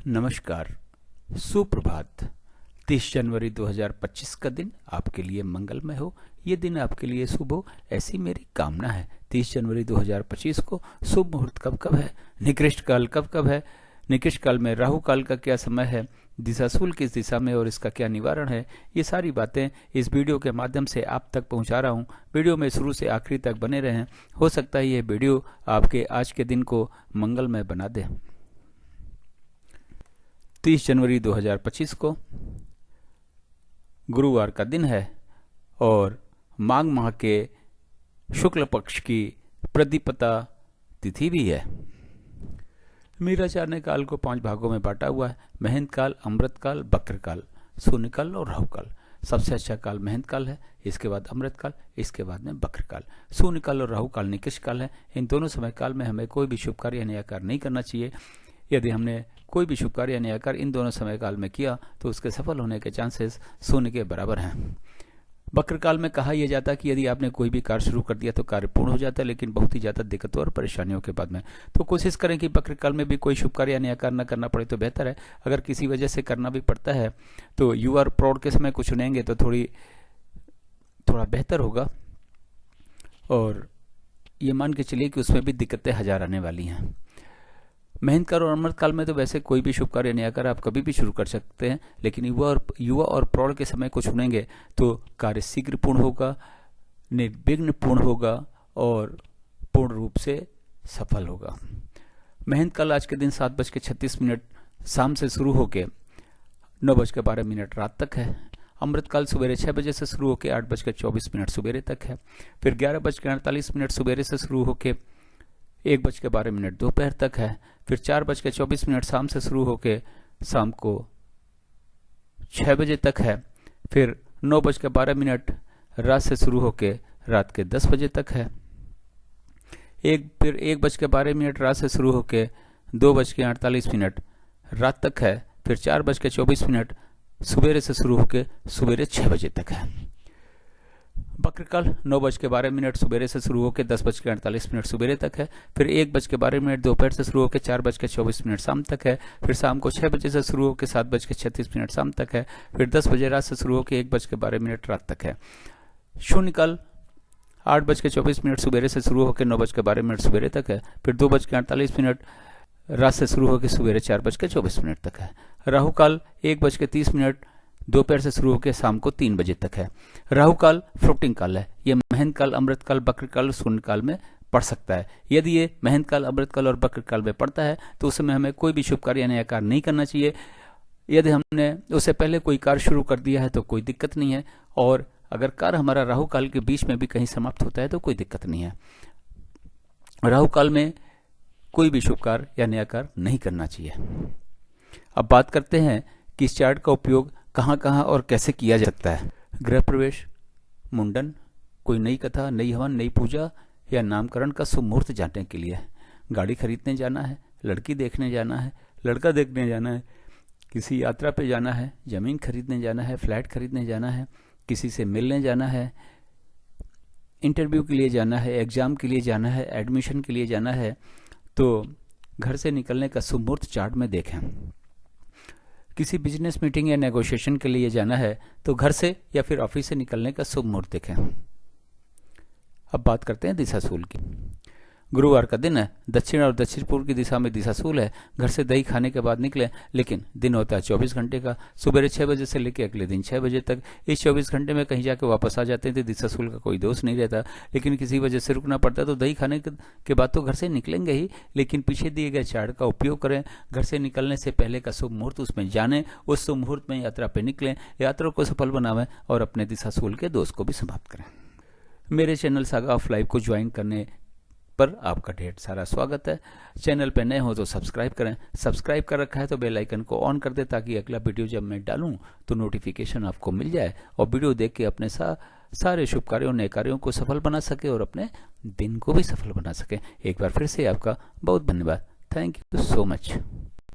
नमस्कार, सुप्रभात। 30 जनवरी 2025 का दिन आपके लिए मंगलमय हो, ये दिन आपके लिए शुभ हो, ऐसी मेरी कामना है। 30 जनवरी 2025 को शुभ मुहूर्त कब कब है, निकृष्ट काल कब कब है, निकृष्ट काल में राहु काल का क्या समय है, दिशाशूल किस दिशा में और इसका क्या निवारण है, ये सारी बातें इस वीडियो के माध्यम से आप तक पहुंचा रहा हूं। वीडियो में शुरू से आखिरी तक बने रहें। हो सकता है ये वीडियो आपके आज के दिन को मंगलमय बना दे। 30 जनवरी 2025 को गुरुवार का दिन है और माघ माह के शुक्ल पक्ष की प्रतिपदा तिथि भी है। मीराचार्य ने काल को 5 भागों में बांटा हुआ है: महंत काल, अमृत काल, बक्र काल, शून्य काल और राहु काल। सबसे अच्छा काल महंत काल है, इसके बाद अमृत काल, इसके बाद में बक्र काल। शून्य काल और राहु काल निकृष्ट काल है। इन दोनों समय काल में हमें कोई भी शुभ कार्य या नया कार्य नहीं करना चाहिए। यदि हमने कोई भी शुभ कार्य या नया कार्य इन दोनों समय काल में किया तो उसके सफल होने के चांसेस शून्य के बराबर हैं। बक्र काल में कहा यह जाता है कि यदि आपने कोई भी कार्य शुरू कर दिया तो कार्य पूर्ण हो जाता है, लेकिन बहुत ही ज्यादा दिक्कतों और परेशानियों के बाद में। तो कोशिश करें कि बक्र काल में भी कोई शुभ कार्य या नया कार्य न करना पड़े तो बेहतर है। अगर किसी वजह से करना भी पड़ता है तो युवा और प्रौढ़ के समय कुछ चुनेंगे तो थोड़ा बेहतर होगा। और ये मान के चलिए कि उसमें भी दिक्कतें हजार आने वाली हैं। महंत काल और अमृत काल में तो वैसे कोई भी शुभ कार्य नया कार्य आप कभी भी शुरू कर सकते हैं, लेकिन युवा और प्रौढ़ के समय को चुनेंगे तो कार्य शीघ्र पूर्ण होगा, निर्विघ्न पूर्ण होगा और पूर्ण रूप से सफल होगा। महंत काल आज के दिन 7:36 शाम से शुरू होकर 9:12 रात तक है। अमृत काल सवेरे 6 बजे से शुरू होकर 8:24 सवेरे तक है। फिर 11:48 सवेरे से शुरू होकर 1:12 दोपहर तक है। फिर 4:24 शाम से शुरू होकर शाम को 6 बजे तक है। फिर 9:12 रात से शुरू होकर रात के 10 बजे तक है। फिर 1:12 रात से शुरू होकर 2:48 रात तक है। फिर 4:24 सवेरे से शुरू होकर सवेरे 6 बजे तक है। बक्र काल 9:12 सवेरे से शुरू होकर 10:48 सवेरे तक है। फिर 1:12 दोपहर से शुरू होकर 4:24 शाम तक है। फिर शाम को 6 बजे से शुरू होकर 7:36 शाम तक है। फिर 10 बजे रात से शुरू होकर 1:12 रात तक है। शून्य काल 8:24 सवेरे से शुरू होकर 9:12 सवेरे तक है। फिर 2:48 रात से शुरू होकर सवेरे 4:24 तक है। राहु काल 1:30 दोपहर से शुरू होकर शाम को 3 बजे तक है। राहु काल फ्लोटिंग काल है। यह महंत काल, अमृत काल, बक्र काल, शून्य काल में पड़ सकता है। यदि ये महंत काल, अमृत काल और बक्र काल में पड़ता है तो उस समय हमें कोई भी शुभ कार्य या नया कार्य नहीं करना चाहिए। यदि हमने उससे पहले कोई कार्य शुरू कर दिया है तो कोई दिक्कत नहीं है, और अगर कार्य हमारा राहु काल के बीच में भी कहीं समाप्त होता है तो कोई दिक्कत नहीं है। राहु काल में कोई भी शुभ कार्य या नया कार्य नहीं करना चाहिए। अब बात करते हैं कि इस चार्ट का उपयोग कहाँ कहाँ और कैसे किया जा सकता है। गृह प्रवेश, मुंडन, कोई नई कथा, नई हवन, नई पूजा या नामकरण का शुभ मुहूर्त जानने के लिए। गाड़ी खरीदने जाना है, लड़की देखने जाना है, लड़का देखने जाना है, किसी यात्रा पे जाना है, जमीन खरीदने जाना है, फ्लैट खरीदने जाना है, किसी से मिलने जाना है, इंटरव्यू के लिए जाना है, एग्जाम के लिए जाना है, एडमिशन के लिए जाना है, तो घर से निकलने का शुभ मुहूर्त चार्ट में देखें। किसी बिजनेस मीटिंग या नेगोशिएशन के लिए जाना है तो घर से या फिर ऑफिस से निकलने का शुभ मुहूर्त देखें। अब बात करते हैं दिशाशूल की। गुरुवार का दिन है, दक्षिण और दक्षिण पूर्व की दिशा में दिशाशूल है। घर से दही खाने के बाद निकले, लेकिन दिन होता है 24 घंटे का, सुबह 6 बजे से लेकर अगले दिन 6 बजे तक। इस 24 घंटे में कहीं जाके वापस आ जाते हैं तो दिशाशूल का कोई दोष नहीं रहता, लेकिन किसी वजह से रुकना पड़ता है तो दही खाने के बाद तो घर से निकलेंगे ही, लेकिन पीछे दिए गए चार्ट का उपयोग करें। घर से निकलने से पहले का शुभ मुहूर्त उसमें जाने, उस शुभ मुहूर्त में यात्रा पर निकलें, यात्रा को सफल बनावें और अपने दिशाशूल के दोष को भी समाप्त करें। मेरे चैनल सागा ऑफ लाइफ को ज्वाइन करने पर आपका ढेर सारा स्वागत है। चैनल पे नए हो तो सब्सक्राइब करें, सब्सक्राइब कर रखा है तो बेल आइकन को ऑन कर दे ताकि अगला वीडियो जब मैं डालूं तो नोटिफिकेशन आपको मिल जाए और वीडियो देख के अपने सारे शुभ कार्यों, नए कार्यों को सफल बना सके और अपने दिन को भी सफल बना सके। एक बार फिर से आपका बहुत धन्यवाद। Thank you so much.